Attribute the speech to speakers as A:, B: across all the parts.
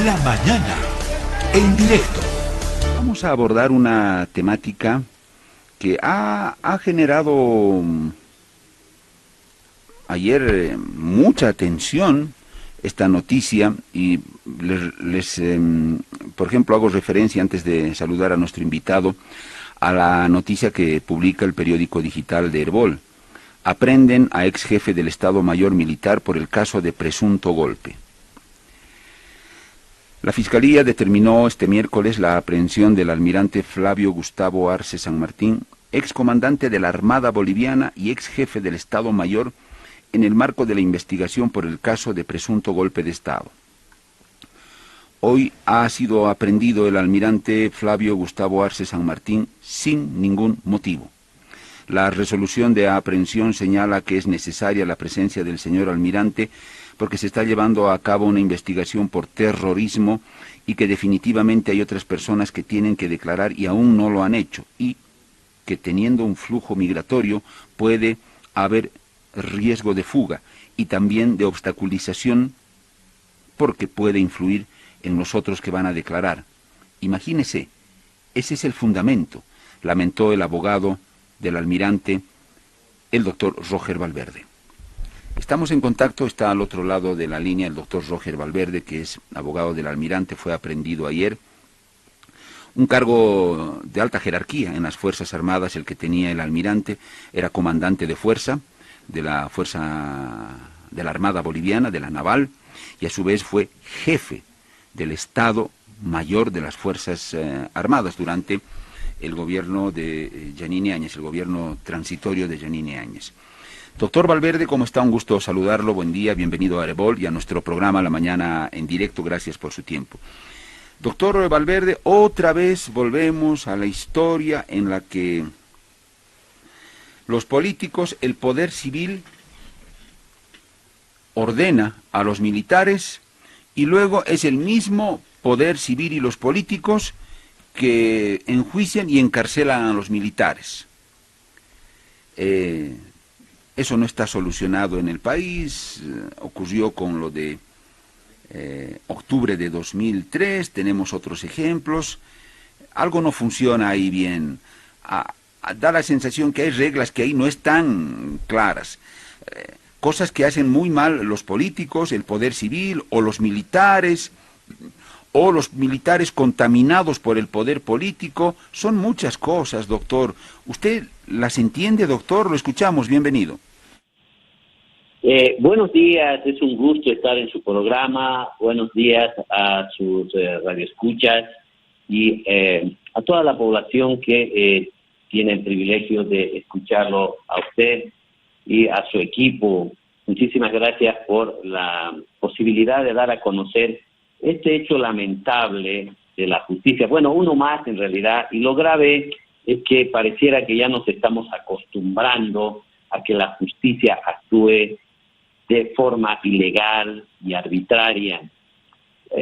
A: La mañana, en directo.
B: Vamos a abordar una temática que ha generado ayer mucha atención, esta noticia, y por ejemplo, hago referencia, antes de saludar a nuestro invitado, a la noticia que publica el periódico digital de Herbol. Aprenden a ex jefe del Estado Mayor Militar por el caso de presunto golpe. La Fiscalía determinó este miércoles la aprehensión del almirante Flavio Gustavo Arce San Martín, excomandante de la Armada Boliviana y ex jefe del Estado Mayor, en el marco de la investigación por el caso de presunto golpe de Estado. Hoy ha sido aprehendido el almirante Flavio Gustavo Arce San Martín sin ningún motivo. La resolución de aprehensión señala que es necesaria la presencia del señor almirante porque se está llevando a cabo una investigación por terrorismo y que definitivamente hay otras personas que tienen que declarar y aún no lo han hecho, y que teniendo un flujo migratorio puede haber riesgo de fuga y también de obstaculización porque puede influir en los otros que van a declarar. Imagínese, ese es el fundamento, lamentó el abogado del almirante, el doctor Roger Valverde. Estamos en contacto, está al otro lado de la línea el doctor Roger Valverde, que es abogado del almirante, fue aprehendido ayer. Un cargo de alta jerarquía en las Fuerzas Armadas, el que tenía el almirante, era comandante de fuerza, de la Armada Boliviana, de la Naval, y a su vez fue jefe del Estado Mayor de las Fuerzas Armadas durante el gobierno de Yanine Áñez, el gobierno transitorio de Yanine Áñez. Doctor Valverde, ¿cómo está? Un gusto saludarlo, buen día, bienvenido a Herbol y a nuestro programa La Mañana en Directo, gracias por su tiempo. Doctor Valverde, otra vez volvemos a la historia en la que los políticos, el poder civil, ordena a los militares y luego es el mismo poder civil y los políticos que enjuician y encarcelan a los militares. Eso no está solucionado en el país, ocurrió con lo de octubre de 2003, tenemos otros ejemplos, algo no funciona ahí bien, da la sensación que hay reglas que ahí no están claras, cosas que hacen muy mal los políticos, el poder civil o los militares contaminados por el poder político, son muchas cosas, doctor. ¿Usted las entiende, doctor? Lo escuchamos, bienvenido.
C: Buenos días, es un gusto estar en su programa. Buenos días a sus radioescuchas y a toda la población que tiene el privilegio de escucharlo a usted y a su equipo. Muchísimas gracias por la posibilidad de dar a conocer este hecho lamentable de la justicia. Bueno, uno más en realidad, y lo grave es que pareciera que ya nos estamos acostumbrando a que la justicia actúe de forma ilegal y arbitraria.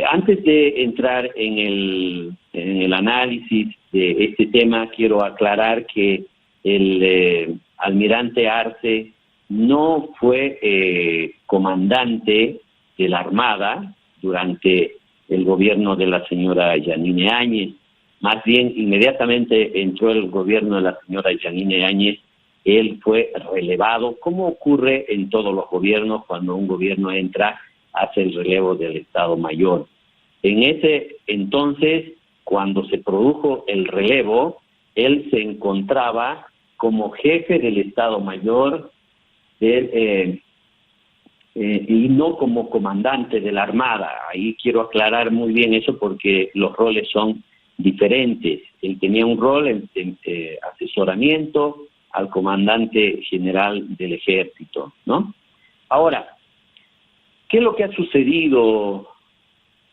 C: Antes de entrar en el análisis de este tema, quiero aclarar que el almirante Arce no fue comandante de la Armada durante el gobierno de la señora Yanine Áñez. Más bien, inmediatamente entró el gobierno de la señora Yanine Áñez, él fue relevado, como ocurre en todos los gobiernos cuando un gobierno entra, hace el relevo del Estado Mayor. En ese entonces, cuando se produjo el relevo, él se encontraba como jefe del Estado Mayor y no como comandante de la Armada. Ahí quiero aclarar muy bien eso porque los roles son diferentes. Él tenía un rol en asesoramiento al comandante general del ejército, ¿no? Ahora, ¿qué es lo que ha sucedido,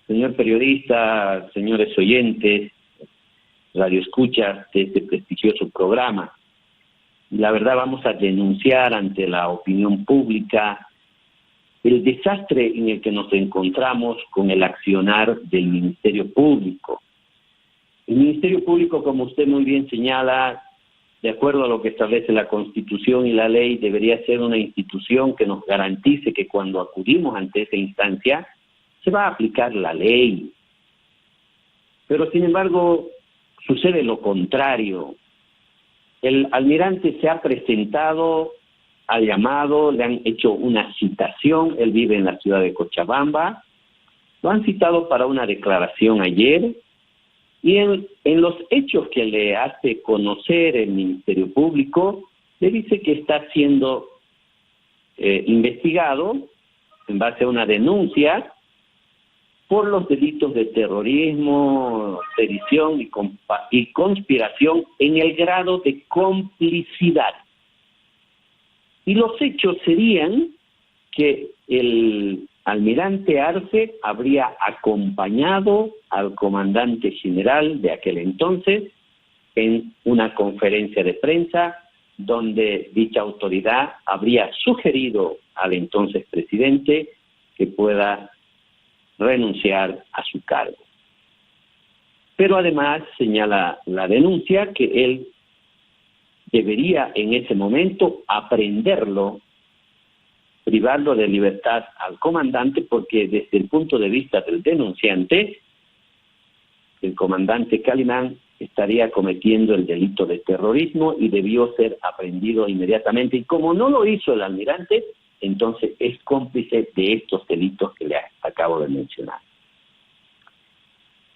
C: señor periodista, señores oyentes, radioescuchas de este prestigioso programa? La verdad, vamos a denunciar ante la opinión pública el desastre en el que nos encontramos con el accionar del Ministerio Público. El Ministerio Público, como usted muy bien señala, de acuerdo a lo que establece la Constitución y la ley, debería ser una institución que nos garantice que cuando acudimos ante esa instancia se va a aplicar la ley. Pero sin embargo, sucede lo contrario. El almirante se ha presentado, ha llamado, le han hecho una citación, él vive en la ciudad de Cochabamba, lo han citado para una declaración ayer, y en los hechos que le hace conocer el Ministerio Público, le dice que está siendo investigado en base a una denuncia por los delitos de terrorismo, sedición y conspiración en el grado de complicidad. Y los hechos serían que el almirante Arce habría acompañado al comandante general de aquel entonces en una conferencia de prensa donde dicha autoridad habría sugerido al entonces presidente que pueda renunciar a su cargo. Pero además señala la denuncia que él debería en ese momento aprenderlo, privarlo de libertad al comandante, porque desde el punto de vista del denunciante, el comandante Calimán estaría cometiendo el delito de terrorismo y debió ser aprendido inmediatamente. Y como no lo hizo el almirante, entonces es cómplice de estos delitos que le acabo de mencionar.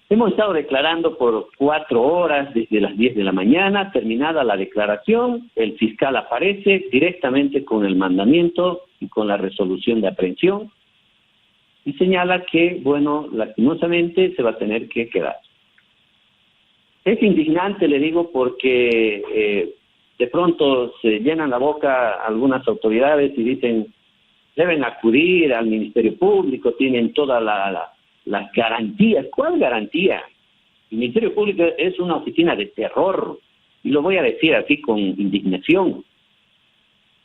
C: Hemos estado declarando por 4 horas desde las 10 de la mañana. Terminada la declaración, el fiscal aparece directamente con el mandamiento y con la resolución de aprehensión y señala que, bueno, lastimosamente se va a tener que quedar. Es indignante, le digo, porque de pronto se llenan la boca algunas autoridades y dicen deben acudir al Ministerio Público, tienen todas las garantías. ¿Cuál garantía? El Ministerio Público es una oficina de terror, y lo voy a decir así con indignación.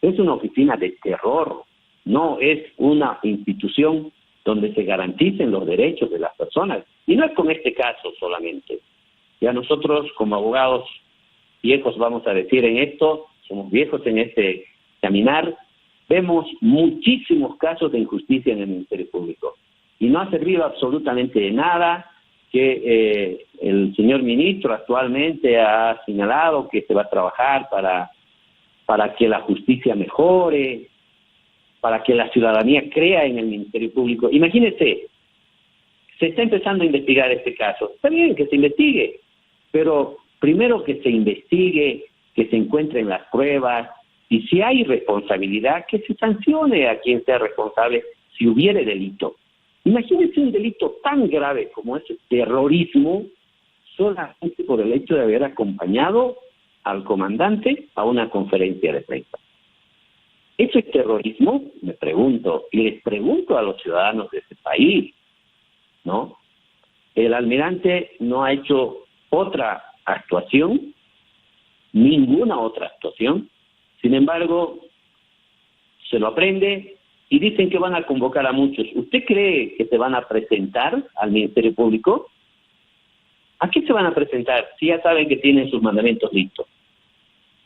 C: Es una oficina de terror, no es una institución donde se garanticen los derechos de las personas. Y no es con este caso solamente. Ya nosotros como abogados viejos, vamos a decir en esto, somos viejos en este caminar, vemos muchísimos casos de injusticia en el Ministerio Público. Y no ha servido absolutamente de nada que el señor ministro actualmente ha señalado que se va a trabajar para que la justicia mejore, para que la ciudadanía crea en el Ministerio Público. Imagínese, se está empezando a investigar este caso. Está bien que se investigue, pero primero que se investigue, que se encuentren las pruebas, y si hay responsabilidad, que se sancione a quien sea responsable si hubiere delito. Imagínense un delito tan grave como es el terrorismo, solamente por el hecho de haber acompañado al comandante a una conferencia de prensa. ¿Eso es terrorismo? Me pregunto, y les pregunto a los ciudadanos de este país, ¿no? El almirante no ha hecho otra actuación, ninguna otra actuación. Sin embargo, se lo aprende y dicen que van a convocar a muchos. ¿Usted cree que se van a presentar al Ministerio Público? ¿A qué se van a presentar si ya saben que tienen sus mandamientos listos?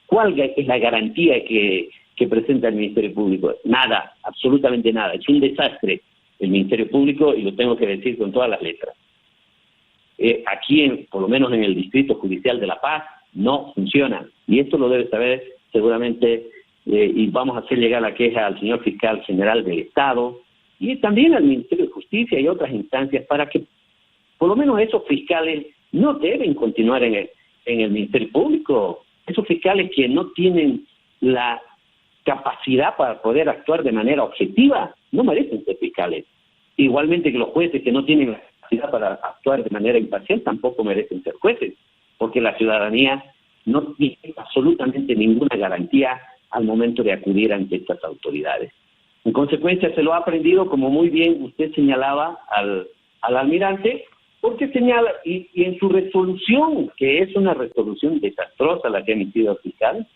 C: ¿Cuál es la garantía que presenta el Ministerio Público? Nada, absolutamente nada. Es un desastre el Ministerio Público y lo tengo que decir con todas las letras. Aquí, por lo menos en el Distrito Judicial de La Paz, no funciona. Y esto lo debe saber seguramente, y vamos a hacer llegar la queja al señor Fiscal General del Estado y también al Ministerio de Justicia y otras instancias para que por lo menos esos fiscales no deben continuar en el Ministerio Público. Esos fiscales que no tienen la capacidad para poder actuar de manera objetiva no merecen ser fiscales. Igualmente que los jueces que no tienen la capacidad para actuar de manera imparcial tampoco merecen ser jueces, porque la ciudadanía no tiene absolutamente ninguna garantía al momento de acudir ante estas autoridades. En consecuencia, se lo ha aprendido, como muy bien usted señalaba al almirante, porque señala, y en su resolución, que es una resolución desastrosa la que ha emitido el fiscal,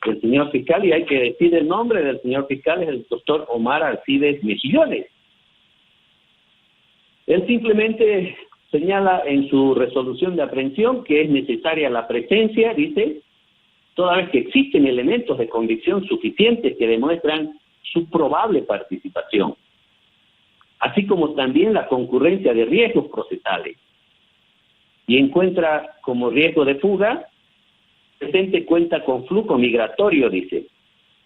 C: el señor fiscal, y hay que decir el nombre del señor fiscal, es el doctor Omar Alcides Mejillones. Él simplemente señala en su resolución de aprehensión que es necesaria la presencia, dice, toda vez que existen elementos de convicción suficientes que demuestran su probable participación. así como también la concurrencia de riesgos procesales. Y encuentra como riesgo de fuga, el presente cuenta con flujo migratorio, dice.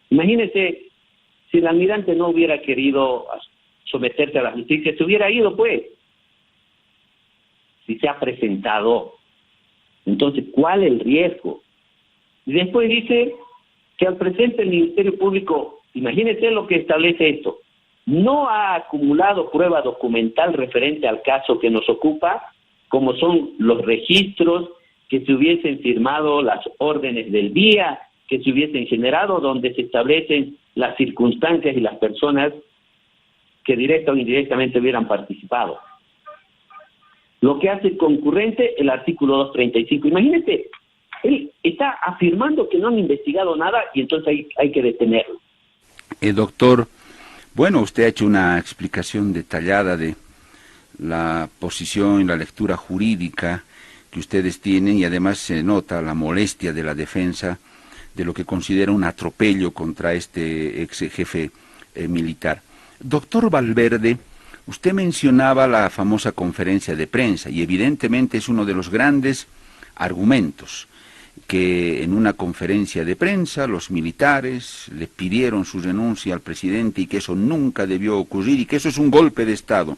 C: Imagínese, si el almirante no hubiera querido someterse a la justicia, se hubiera ido, pues. Si se ha presentado. Entonces, ¿cuál es el riesgo? Y después dice que al presente el Ministerio Público, imagínense lo que establece esto, no ha acumulado prueba documental referente al caso que nos ocupa, como son los registros que se hubiesen firmado, las órdenes del día que se hubiesen generado, donde se establecen las circunstancias y las personas que directa o indirectamente hubieran participado. Lo que hace concurrente el artículo 235. Imagínate, él está afirmando que no han investigado nada y entonces hay que detenerlo.
B: Doctor, bueno, usted ha hecho una explicación detallada de la posición y la lectura jurídica que ustedes tienen, y además se nota la molestia de la defensa de lo que considera un atropello contra este ex jefe militar. Doctor Valverde, usted mencionaba la famosa conferencia de prensa, y evidentemente es uno de los grandes argumentos, que en una conferencia de prensa los militares le pidieron su renuncia al presidente y que eso nunca debió ocurrir y que eso es un golpe de Estado.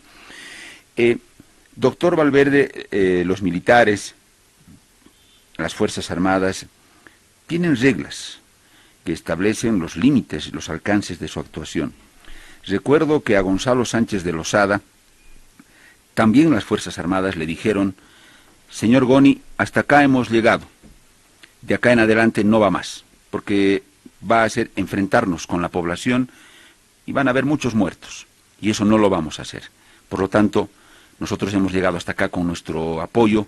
B: Doctor Valverde, los militares, las Fuerzas Armadas, tienen reglas que establecen los límites y los alcances de su actuación. Recuerdo que a Gonzalo Sánchez de Losada, también las Fuerzas Armadas le dijeron: señor Goni, hasta acá hemos llegado, de acá en adelante no va más, porque va a ser enfrentarnos con la población y van a haber muchos muertos, y eso no lo vamos a hacer. Por lo tanto, nosotros hemos llegado hasta acá con nuestro apoyo,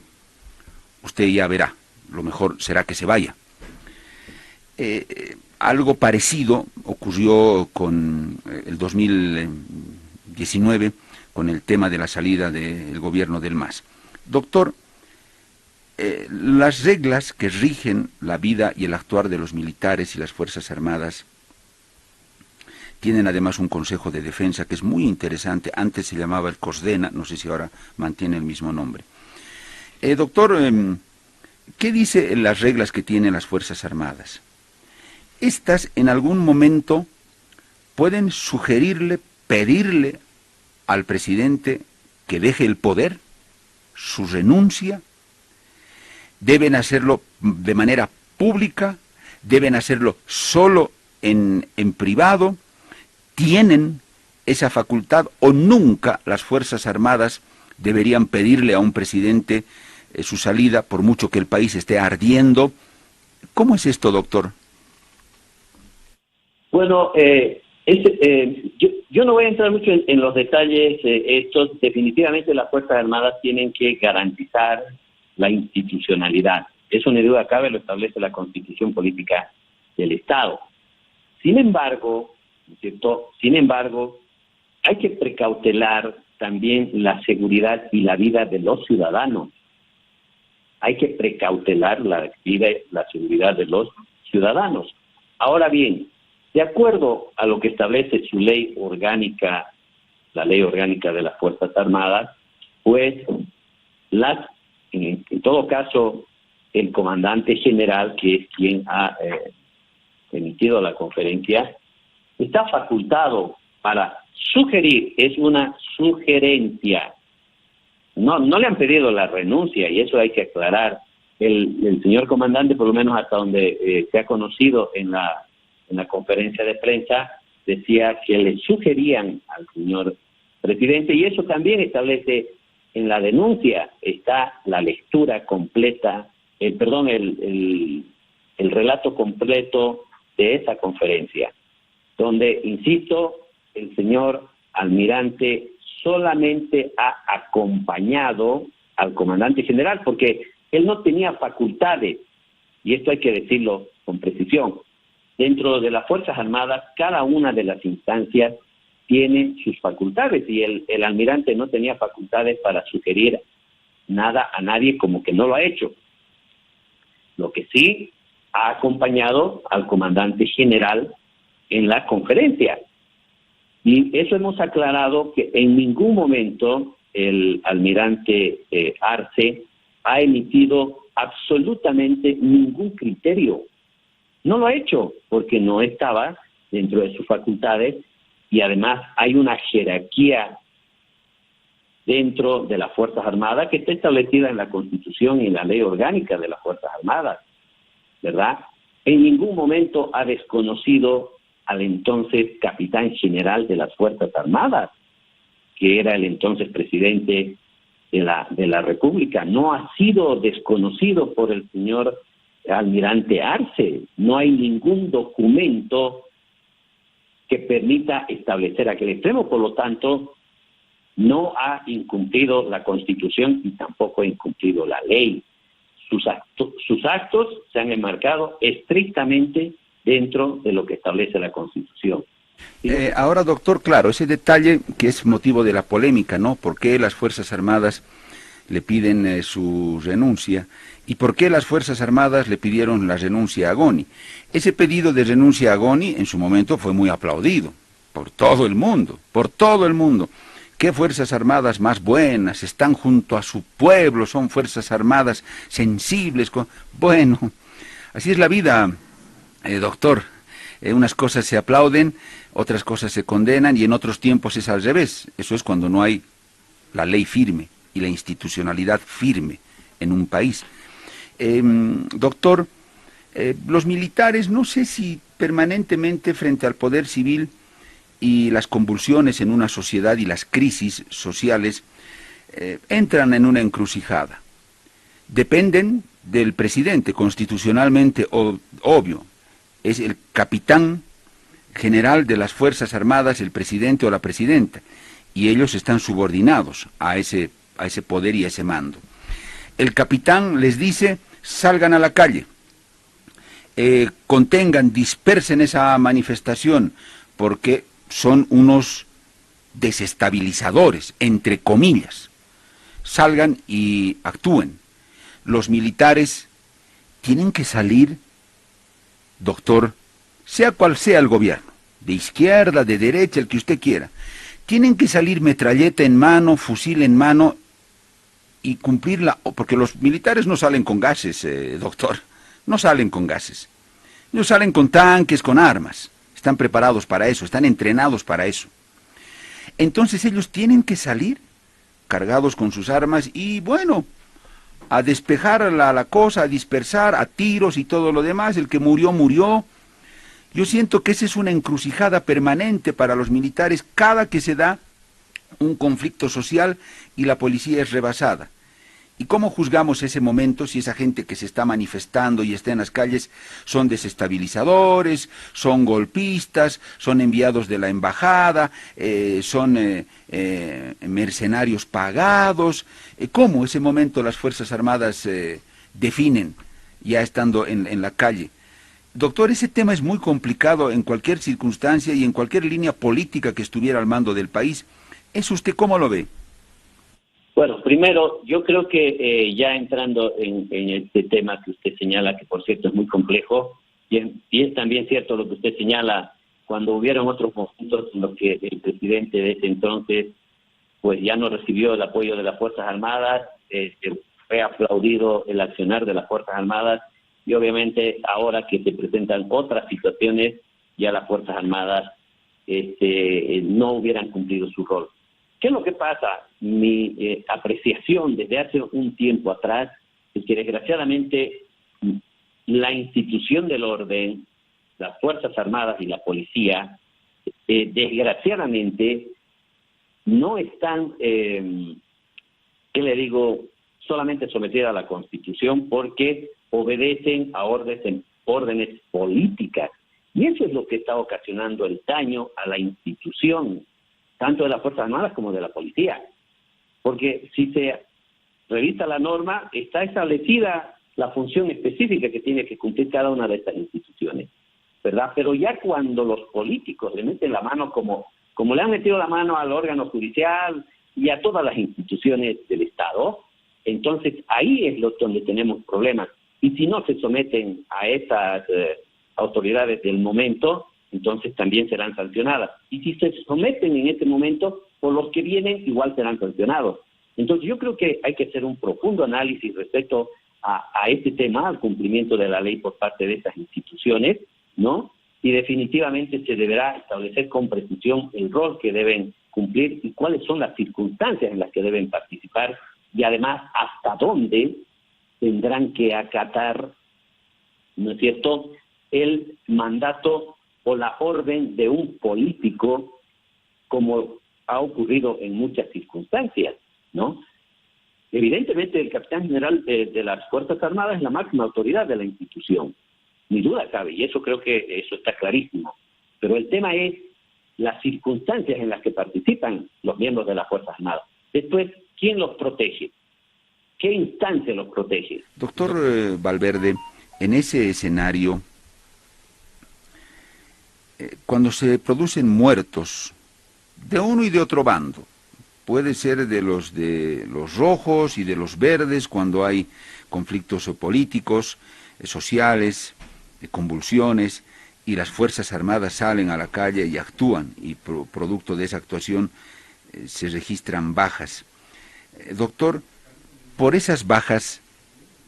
B: usted ya verá, lo mejor será que se vaya. Algo parecido ocurrió con el 2019, con el tema de la salida del gobierno del MAS. Doctor, las reglas que rigen la vida y el actuar de los militares y las Fuerzas Armadas tienen además un Consejo de Defensa que es muy interesante. Antes se llamaba el COSDENA, no sé si ahora mantiene el mismo nombre. Doctor, ¿qué dice las reglas que tienen las Fuerzas Armadas? Estas en algún momento pueden sugerirle, pedirle al presidente que deje el poder, su renuncia. Deben hacerlo de manera pública, deben hacerlo solo en privado. ¿Tienen esa facultad o nunca las Fuerzas Armadas deberían pedirle a un presidente su salida, por mucho que el país esté ardiendo? ¿Cómo es esto, doctor?
C: Bueno, yo no voy a entrar mucho en los detalles estos. Definitivamente las Fuerzas Armadas tienen que garantizar la institucionalidad. Eso ni duda cabe, lo establece la Constitución Política del Estado. Sin embargo, ¿no es cierto? Hay que precautelar también la seguridad y la vida de los ciudadanos. Hay que precautelar la vida y la seguridad de los ciudadanos. Ahora bien, de acuerdo a lo que establece su ley orgánica, la ley orgánica de las Fuerzas Armadas, pues en todo caso, el comandante general, que es quien ha emitido la conferencia, está facultado para sugerir, es una sugerencia. No le han pedido la renuncia, y eso hay que aclarar. El señor comandante, por lo menos hasta donde se ha conocido en la conferencia de prensa, decía que le sugerían al señor presidente, y eso también establece en la denuncia, está la lectura completa, el relato completo de esa conferencia, donde, insisto, el señor almirante solamente ha acompañado al comandante general, porque él no tenía facultades, y esto hay que decirlo con precisión. Dentro de las Fuerzas Armadas, cada una de las instancias tiene sus facultades, y el almirante no tenía facultades para sugerir nada a nadie, como que no lo ha hecho. Lo que sí ha acompañado al comandante general en la conferencia. Y eso hemos aclarado, que en ningún momento el almirante Arce ha emitido absolutamente ningún criterio. No lo ha hecho porque no estaba dentro de sus facultades, y además hay una jerarquía dentro de las Fuerzas Armadas que está establecida en la Constitución y en la Ley Orgánica de las Fuerzas Armadas, ¿verdad? En ningún momento ha desconocido al entonces capitán general de las Fuerzas Armadas, que era el entonces presidente de la República. No ha sido desconocido por el señor almirante Arce. No hay ningún documento que permita establecer aquel extremo. Por lo tanto, no ha incumplido la Constitución y tampoco ha incumplido la ley. Sus actos se han enmarcado estrictamente dentro de lo que establece la Constitución.
B: Ahora, doctor, claro, ese detalle que es motivo de la polémica, ¿no? ¿Por qué las Fuerzas Armadas le piden su renuncia? ¿Y por qué las Fuerzas Armadas le pidieron la renuncia a Goni? Ese pedido de renuncia a Goni en su momento fue muy aplaudido por todo el mundo, por todo el mundo. ¿Qué Fuerzas Armadas más buenas? Están junto a su pueblo, son Fuerzas Armadas sensibles. Bueno, así es la vida, doctor. Unas cosas se aplauden, otras cosas se condenan, y en otros tiempos es al revés. Eso es cuando no hay la ley firme y la institucionalidad firme en un país. Doctor, los militares, no sé si permanentemente frente al poder civil y las convulsiones en una sociedad y las crisis sociales, entran en una encrucijada. Dependen del presidente, constitucionalmente obvio. Es el capitán general de las Fuerzas Armadas, el presidente o la presidenta, y ellos están subordinados a ese poder y a ese mando. El capitán les dice: salgan a la calle, contengan, dispersen esa manifestación, porque son unos desestabilizadores, entre comillas. Salgan y actúen. Los militares tienen que salir, doctor, sea cual sea el gobierno, de izquierda, de derecha, el que usted quiera, tienen que salir metralleta en mano, fusil en mano, y cumplirla, porque los militares no salen con gases, doctor, no salen con gases. Ellos salen con tanques, con armas, están preparados para eso, están entrenados para eso. Entonces ellos tienen que salir cargados con sus armas y, bueno, a despejar la cosa, a dispersar, a tiros y todo lo demás. El que murió, murió. Yo siento que esa es una encrucijada permanente para los militares cada que se da un conflicto social y la policía es rebasada. ¿Y cómo juzgamos ese momento si esa gente que se está manifestando y está en las calles son desestabilizadores, son golpistas, son enviados de la embajada, son mercenarios pagados? ¿Cómo ese momento las Fuerzas Armadas definen ya estando en la calle? Doctor, ese tema es muy complicado en cualquier circunstancia y en cualquier línea política que estuviera al mando del país. ¿Es usted cómo lo ve?
C: Bueno, primero, yo creo que ya entrando en este tema que usted señala, que por cierto es muy complejo, y es también cierto lo que usted señala, cuando hubieron otros momentos en los que el presidente de ese entonces pues ya no recibió el apoyo de las Fuerzas Armadas, fue aplaudido el accionar de las Fuerzas Armadas, y obviamente ahora que se presentan otras situaciones, ya las Fuerzas Armadas no hubieran cumplido su rol. ¿Qué es lo que pasa? Mi apreciación desde hace un tiempo atrás es que desgraciadamente la institución del orden, las Fuerzas Armadas y la policía, desgraciadamente no están, ¿qué le digo?, solamente sometidas a la Constitución, porque obedecen a órdenes políticas. Y eso es lo que está ocasionando el daño a la institución, tanto de las Fuerzas Armadas como de la policía. Porque si se revisa la norma, está establecida la función específica que tiene que cumplir cada una de estas instituciones, ¿verdad? Pero ya cuando los políticos le meten la mano, como le han metido la mano al órgano judicial y a todas las instituciones del Estado, entonces ahí es donde tenemos problemas. Y si no se someten a estas autoridades del momento, entonces también serán sancionadas. Y si se someten en este momento, por los que vienen igual serán sancionados. Entonces yo creo que hay que hacer un profundo análisis respecto a este tema, al cumplimiento de la ley por parte de estas instituciones, ¿no? Y definitivamente se deberá establecer con precisión el rol que deben cumplir y cuáles son las circunstancias en las que deben participar, y además hasta dónde tendrán que acatar, ¿no es cierto?, el mandato o la orden de un político, como ha ocurrido en muchas circunstancias, ¿no? Evidentemente el capitán general de las Fuerzas Armadas es la máxima autoridad de la institución, ni duda cabe, y eso creo que eso está clarísimo. Pero el tema es las circunstancias en las que participan los miembros de las Fuerzas Armadas. Después, ¿quién los protege? ¿Qué instancia los protege?
B: Doctor Valverde, en ese escenario, cuando se producen muertos de uno y de otro bando, puede ser de los rojos y de los verdes, cuando hay conflictos políticos, sociales, convulsiones, y las Fuerzas Armadas salen a la calle y actúan, y producto de esa actuación se registran bajas. Doctor, por esas bajas,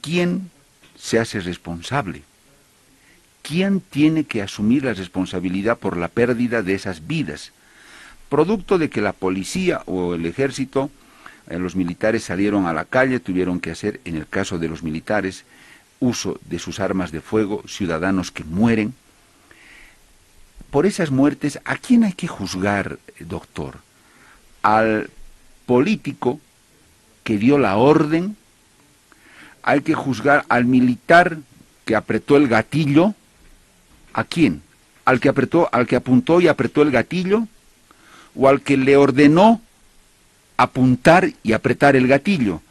B: ¿quién se hace responsable? ¿Quién tiene que asumir la responsabilidad por la pérdida de esas vidas? Producto de que la policía o el ejército, los militares salieron a la calle, tuvieron que hacer, en el caso de los militares, uso de sus armas de fuego, ciudadanos que mueren. Por esas muertes, ¿a quién hay que juzgar, doctor? ¿Al político que dio la orden? ¿Hay que juzgar al militar que apretó el gatillo? ¿A quién? ¿Al que apuntó y apretó el gatillo? ¿O al que le ordenó apuntar y apretar el gatillo?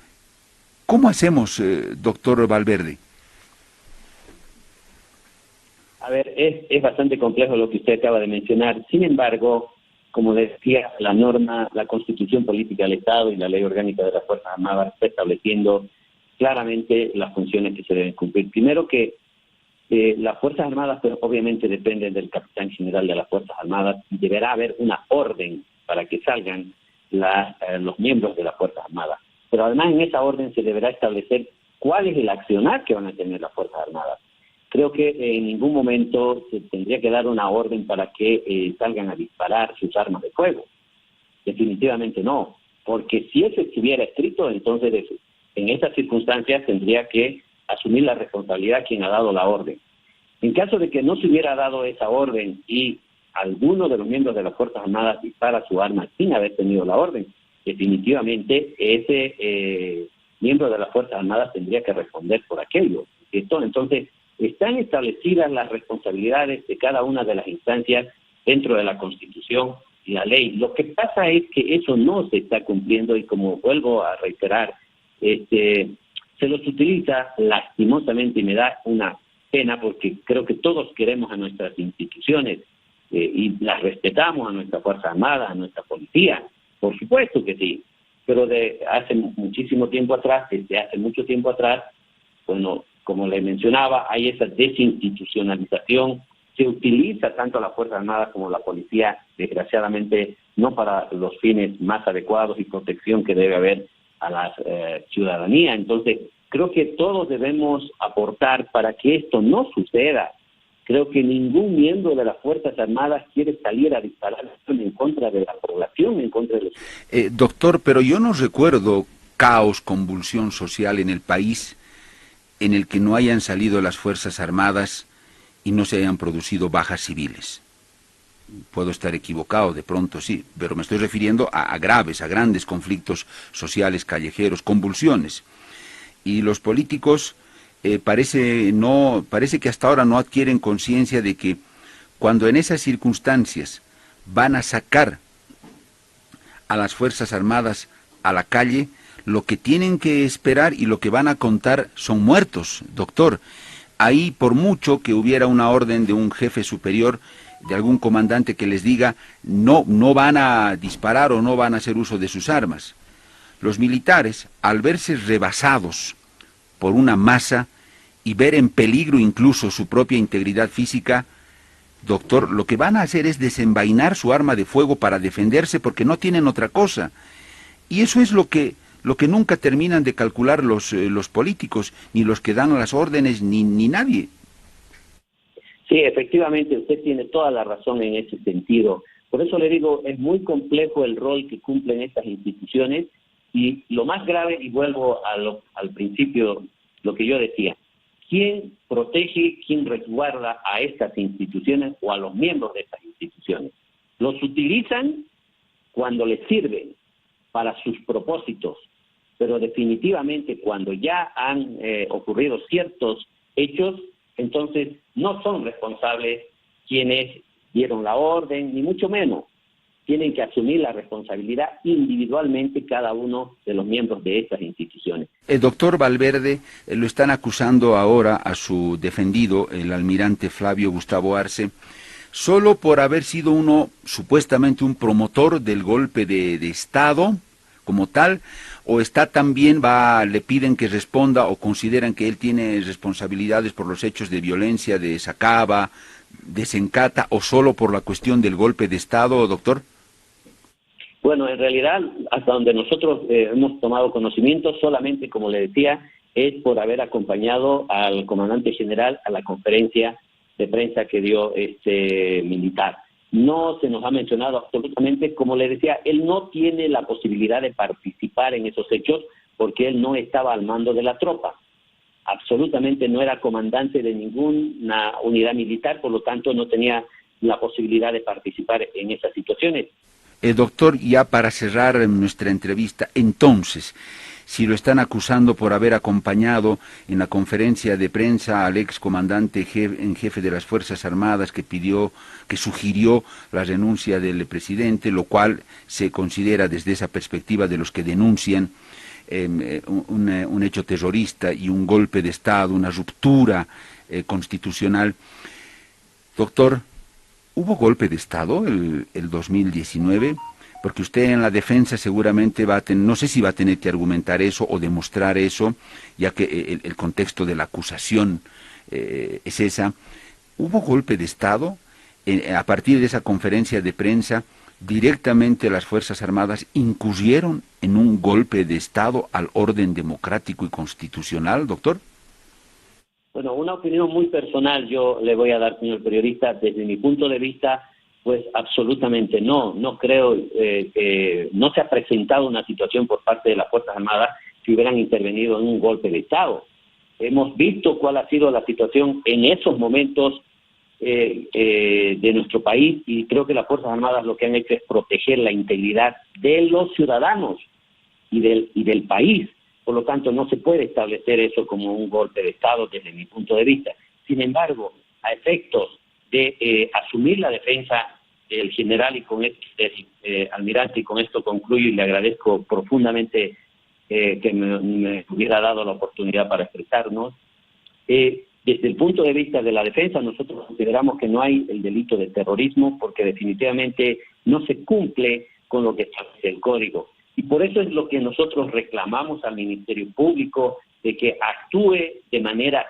B: ¿Cómo hacemos, doctor Valverde?
C: A ver, es bastante complejo lo que usted acaba de mencionar. Sin embargo, como decía, la norma, la Constitución Política del Estado y la Ley Orgánica de las Fuerzas Armadas está estableciendo claramente las funciones que se deben cumplir. Primero que las Fuerzas Armadas, pero obviamente dependen del capitán general de las Fuerzas Armadas, y deberá haber una orden para que salgan los miembros de las Fuerzas Armadas. Pero además en esa orden se deberá establecer cuál es el accionar que van a tener las Fuerzas Armadas. Creo que en ningún momento se tendría que dar una orden para que salgan a disparar sus armas de fuego. Definitivamente no, porque si eso estuviera escrito, entonces en esas circunstancias tendría que asumir la responsabilidad quien ha dado la orden. En caso de que no se hubiera dado esa orden y alguno de los miembros de las Fuerzas Armadas dispara su arma sin haber tenido la orden, definitivamente ese miembro de las Fuerzas Armadas tendría que responder por aquello. Entonces, están establecidas las responsabilidades de cada una de las instancias dentro de la Constitución y la ley. Lo que pasa es que eso no se está cumpliendo y, como vuelvo a reiterar, se los utiliza lastimosamente, y me da una pena porque creo que todos queremos a nuestras instituciones y las respetamos, a nuestra Fuerza Armada, a nuestra policía, por supuesto que sí, pero de hace muchísimo tiempo atrás, desde hace mucho tiempo atrás, bueno, como le mencionaba, hay esa desinstitucionalización, se utiliza tanto la Fuerza Armada como la policía, desgraciadamente, no para los fines más adecuados y protección que debe haber a la ciudadanía. Entonces, creo que todos debemos aportar para que esto no suceda. Creo que ningún miembro de las Fuerzas Armadas quiere salir a disparar en contra de la población, en contra de los...
B: Doctor, pero yo no recuerdo caos, convulsión social en el país en el que no hayan salido las Fuerzas Armadas y no se hayan producido bajas civiles. Puedo estar equivocado, de pronto sí, pero me estoy refiriendo a graves, a grandes conflictos sociales, callejeros, convulsiones. Y los políticos parece que hasta ahora no adquieren conciencia de que cuando en esas circunstancias van a sacar a las Fuerzas Armadas a la calle, lo que tienen que esperar y lo que van a contar son muertos, doctor. Ahí, por mucho que hubiera una orden de un jefe superior, de algún comandante que les diga no van a disparar o no van a hacer uso de sus armas. Los militares, al verse rebasados por una masa y ver en peligro incluso su propia integridad física, doctor, lo que van a hacer es desenvainar su arma de fuego para defenderse porque no tienen otra cosa. Y eso es lo que nunca terminan de calcular los políticos, ni los que dan las órdenes, ni nadie.
C: Sí, efectivamente, usted tiene toda la razón en ese sentido. Por eso le digo, es muy complejo el rol que cumplen estas instituciones y lo más grave, y vuelvo al principio, lo que yo decía, ¿quién protege, quién resguarda a estas instituciones o a los miembros de estas instituciones? Los utilizan cuando les sirven para sus propósitos, pero definitivamente cuando ya han ocurrido ciertos hechos, entonces no son responsables quienes dieron la orden, ni mucho menos. Tienen que asumir la responsabilidad individualmente cada uno de los miembros de estas instituciones.
B: El doctor Valverde lo están acusando ahora a su defendido, el almirante Flavio Gustavo Arce, solo por haber sido supuestamente un promotor del golpe de Estado como tal, o está también, le piden que responda o consideran que él tiene responsabilidades por los hechos de violencia de Sacaba, de Sencata, o solo por la cuestión del golpe de Estado, doctor?
C: Bueno, en realidad, hasta donde nosotros hemos tomado conocimiento, solamente, como le decía, es por haber acompañado al comandante general a la conferencia de prensa que dio este militar. No se nos ha mencionado absolutamente, como le decía, él no tiene la posibilidad de participar en esos hechos porque él no estaba al mando de la tropa. Absolutamente no era comandante de ninguna unidad militar, por lo tanto no tenía la posibilidad de participar en esas situaciones.
B: Doctor, ya para cerrar nuestra entrevista, entonces, si lo están acusando por haber acompañado en la conferencia de prensa al ex comandante en jefe de las Fuerzas Armadas que sugirió la renuncia del presidente, lo cual se considera desde esa perspectiva de los que denuncian un hecho terrorista y un golpe de Estado, una ruptura constitucional. Doctor, ¿hubo golpe de Estado el 2019? Porque usted en la defensa seguramente no sé si va a tener que argumentar eso o demostrar eso, ya que el contexto de la acusación es esa. ¿Hubo golpe de Estado? A partir de esa conferencia de prensa, directamente las Fuerzas Armadas incurrieron en un golpe de Estado al orden democrático y constitucional, doctor.
C: Bueno, una opinión muy personal yo le voy a dar, señor periodista. Desde mi punto de vista, pues absolutamente no. No creo que no se ha presentado una situación por parte de las Fuerzas Armadas que hubieran intervenido en un golpe de Estado. Hemos visto cuál ha sido la situación en esos momentos de nuestro país, y creo que las Fuerzas Armadas lo que han hecho es proteger la integridad de los ciudadanos y del país. Por lo tanto, no se puede establecer eso como un golpe de Estado desde mi punto de vista. Sin embargo, a efectos de asumir la defensa del general y con esto, del almirante, y con esto concluyo y le agradezco profundamente que me hubiera dado la oportunidad para expresarnos. Desde el punto de vista de la defensa, nosotros consideramos que no hay el delito de terrorismo porque definitivamente no se cumple con lo que establece el Código. Y por eso es lo que nosotros reclamamos al Ministerio Público, de que actúe de manera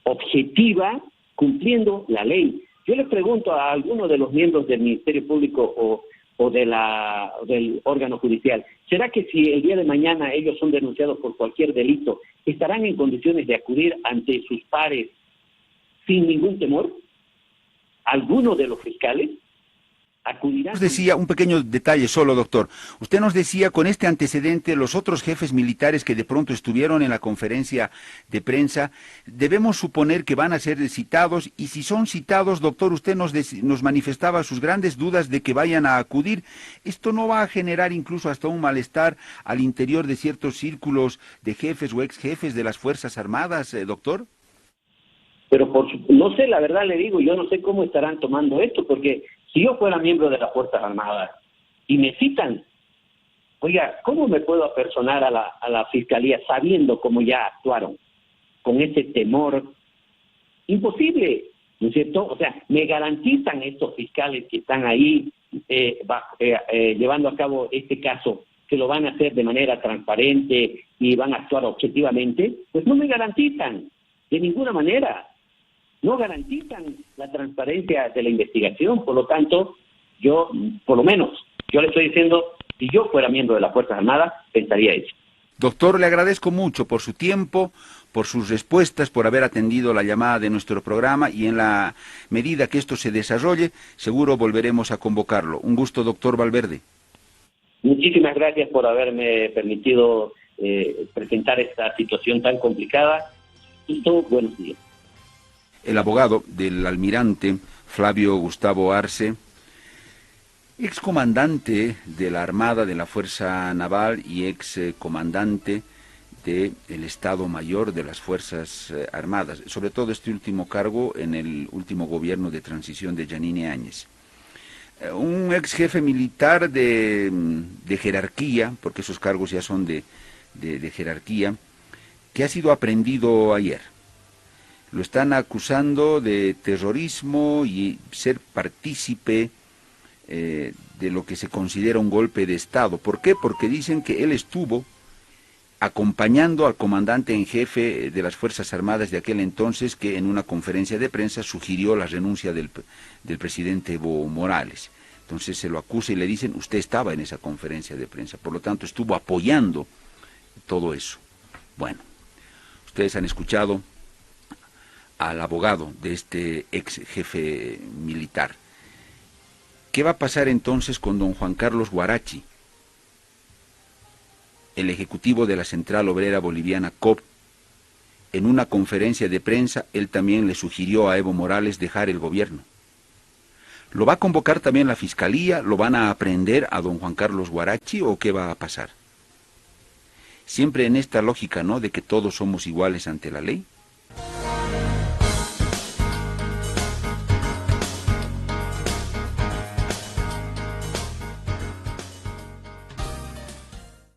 C: objetiva, cumpliendo la ley. Yo le pregunto a alguno de los miembros del Ministerio Público o del órgano judicial, ¿será que si el día de mañana ellos son denunciados por cualquier delito, estarán en condiciones de acudir ante sus pares sin ningún temor? ¿Alguno de los fiscales acudirá?
B: Nos decía un pequeño detalle solo, doctor. Usted nos decía, con este antecedente, los otros jefes militares que de pronto estuvieron en la conferencia de prensa, debemos suponer que van a ser citados, y si son citados, doctor, usted nos manifestaba sus grandes dudas de que vayan a acudir. ¿Esto no va a generar incluso hasta un malestar al interior de ciertos círculos de jefes o ex jefes de las Fuerzas Armadas, doctor?
C: Pero no sé, la verdad le digo, yo no sé cómo estarán tomando esto, porque si yo fuera miembro de las Fuerzas Armadas y me citan, oiga, ¿cómo me puedo apersonar a la Fiscalía sabiendo cómo ya actuaron? Con ese temor, imposible, ¿no es cierto? O sea, me garantizan estos fiscales que están ahí llevando a cabo este caso, que lo van a hacer de manera transparente y van a actuar objetivamente. Pues no me garantizan, de ninguna manera. no garantizan la transparencia de la investigación. Por lo tanto, yo, por lo menos, yo le estoy diciendo, si yo fuera miembro de las Fuerzas Armadas, pensaría eso.
B: Doctor, le agradezco mucho por su tiempo, por sus respuestas, por haber atendido la llamada de nuestro programa, y en la medida que esto se desarrolle, seguro volveremos a convocarlo. Un gusto, doctor Valverde.
C: Muchísimas gracias por haberme permitido presentar esta situación tan complicada, y todos buenos días.
B: El abogado del almirante Flavio Gustavo Arce, excomandante de la Armada, de la Fuerza Naval y excomandante del Estado Mayor de las Fuerzas Armadas, sobre todo este último cargo en el último gobierno de transición de Yanine Áñez. Un ex jefe militar de jerarquía, porque esos cargos ya son de jerarquía, que ha sido aprehendido ayer. Lo están acusando de terrorismo y ser partícipe de lo que se considera un golpe de Estado. ¿Por qué? Porque dicen que él estuvo acompañando al comandante en jefe de las Fuerzas Armadas de aquel entonces, que en una conferencia de prensa sugirió la renuncia del presidente Evo Morales. Entonces se lo acusa y le dicen, usted estaba en esa conferencia de prensa, por lo tanto estuvo apoyando todo eso. Bueno, ustedes han escuchado al abogado de este ex jefe militar. ¿Qué va a pasar entonces con don Juan Carlos Huarachi, el ejecutivo de la Central Obrera Boliviana COB? En una conferencia de prensa, él también le sugirió a Evo Morales dejar el gobierno. ¿Lo va a convocar también la Fiscalía? ¿Lo van a aprehender a don Juan Carlos Huarachi o qué va a pasar? Siempre en esta lógica, ¿no?, de que todos somos iguales ante la ley.